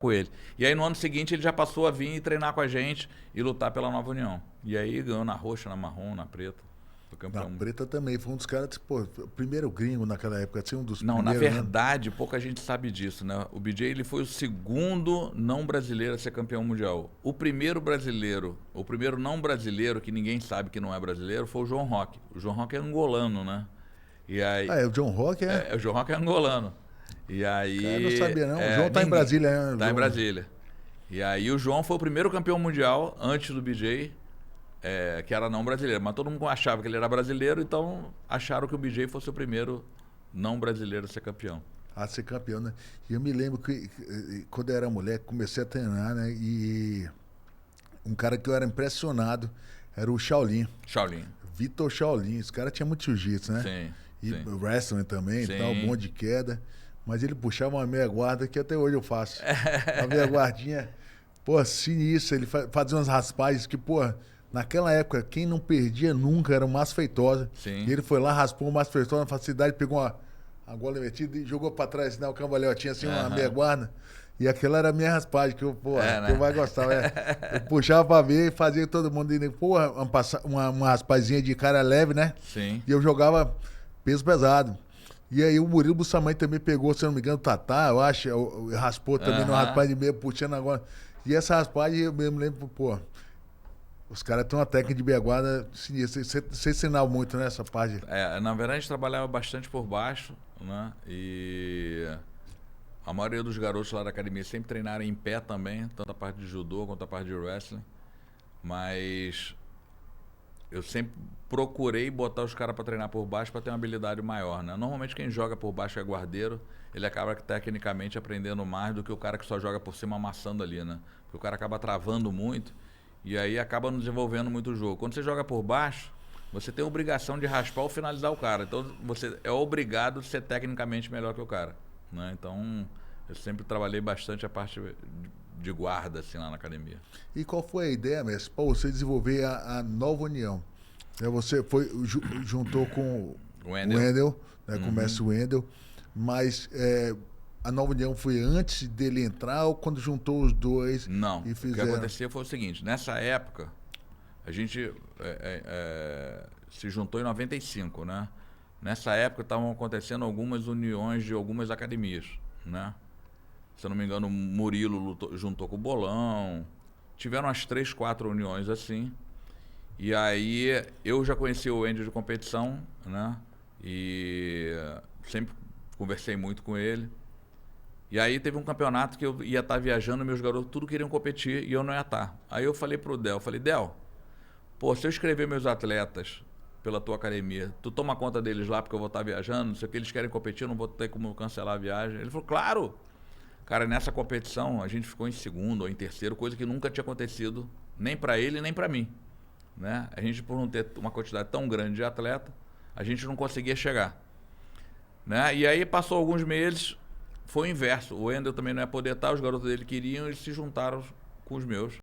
com ele. E aí no ano seguinte ele já passou a vir e treinar com a gente e lutar pela Nova União. E aí ganhou na roxa, na marrom, na preta. Foi Na campeão. preta também, foi um dos caras, pô, o primeiro gringo naquela época, assim, um dos Não, na primeiros, né? verdade, pouca gente sabe disso, né? O BJ ele foi o segundo não brasileiro a ser campeão mundial. O primeiro brasileiro, o primeiro não brasileiro, que ninguém sabe que não é brasileiro, foi o João Roque. O João Roque é angolano, né? E aí, Ah, é o John Rock, é? o João Roque é angolano. E Cara, eu não aí. sabia não. O João tá em Brasília, né? Tá em João? Brasília. E aí o João foi o primeiro campeão mundial antes do BJ, que era não brasileiro. Mas todo mundo achava que ele era brasileiro, então acharam que o BJ fosse o primeiro não brasileiro a ser campeão. A ser campeão, né? E eu me lembro que quando eu era moleque, comecei a treinar, né? E um cara que eu era impressionado era o Shaolin. Shaolin. Vitor Shaolin. Esse cara tinha muito jiu-jitsu, né? Sim. E Sim. wrestling também, Sim. tal, um monte de queda. Mas ele puxava uma meia guarda que até hoje eu faço. A meia guardinha, pô, sinistro. Ele fazia umas raspagens que, pô, naquela época, quem não perdia nunca era o Márcio Feitosa. Sim. E ele foi lá, raspou o Márcio Feitosa na facilidade, pegou uma gola metida e jogou pra trás, né? O cambalhotinho assim, uma meia guarda. E aquela era a minha raspagem, que eu, pô, né? que eu mais gostava. Eu puxava pra ver e fazia todo mundo indo, pô, uma raspazinha de cara leve, né? Sim. E eu jogava peso pesado. E aí o Murilo Bustamante também pegou, se eu não me engano, o Tatá, eu acho, raspou também no raspagem de meia, puxando agora. E essa raspagem, eu mesmo lembro, pô, os caras têm uma técnica de meia guarda sinistra. Você ensinava muito, né, essa parte? Na verdade a gente trabalhava bastante por baixo, né? E a maioria dos garotos lá da academia sempre treinaram em pé também, tanto a parte de judô quanto a parte de wrestling. Mas eu sempre procurei botar os caras para treinar por baixo para ter uma habilidade maior, né? Normalmente quem joga por baixo é guardeiro, ele acaba tecnicamente aprendendo mais do que o cara que só joga por cima amassando ali, né? Porque o cara acaba travando muito e aí acaba não desenvolvendo muito o jogo. Quando você joga por baixo, você tem a obrigação de raspar ou finalizar o cara. Então você é obrigado a ser tecnicamente melhor que o cara, né? Então eu sempre trabalhei bastante a parte de guarda assim lá na academia. E qual foi a ideia, mestre, para você desenvolver a Nova União? Você juntou com O o Wendel. Wendel, né, com o mestre Wendel, mas a Nova União foi antes dele entrar ou quando juntou os dois Não, e o que fizeram? aconteceu foi o seguinte, nessa época, a gente se juntou em 95, né? Nessa época estavam acontecendo algumas uniões de algumas academias, né? Se eu não me engano, o Murilo juntou com o Bolão, tiveram umas 3, 4 uniões assim, e aí eu já conheci o Wendel de competição, né? E sempre conversei muito com ele. E aí teve um campeonato que eu ia estar viajando, meus garotos tudo queriam competir e eu não ia estar. Aí eu falei pro Del, Del, pô, se eu escrever meus atletas pela tua academia, tu toma conta deles lá porque eu vou estar viajando, não sei o que, eles querem competir, eu não vou ter como cancelar a viagem. Ele falou, claro! Cara, nessa competição a gente ficou em segundo ou em terceiro, coisa que nunca tinha acontecido, nem para ele nem para mim, né? A gente, por não ter uma quantidade tão grande de atleta, a gente não conseguia chegar, né? E aí passou alguns meses, foi o inverso. O Wendel também não ia poder estar, os garotos dele queriam, eles se juntaram com os meus.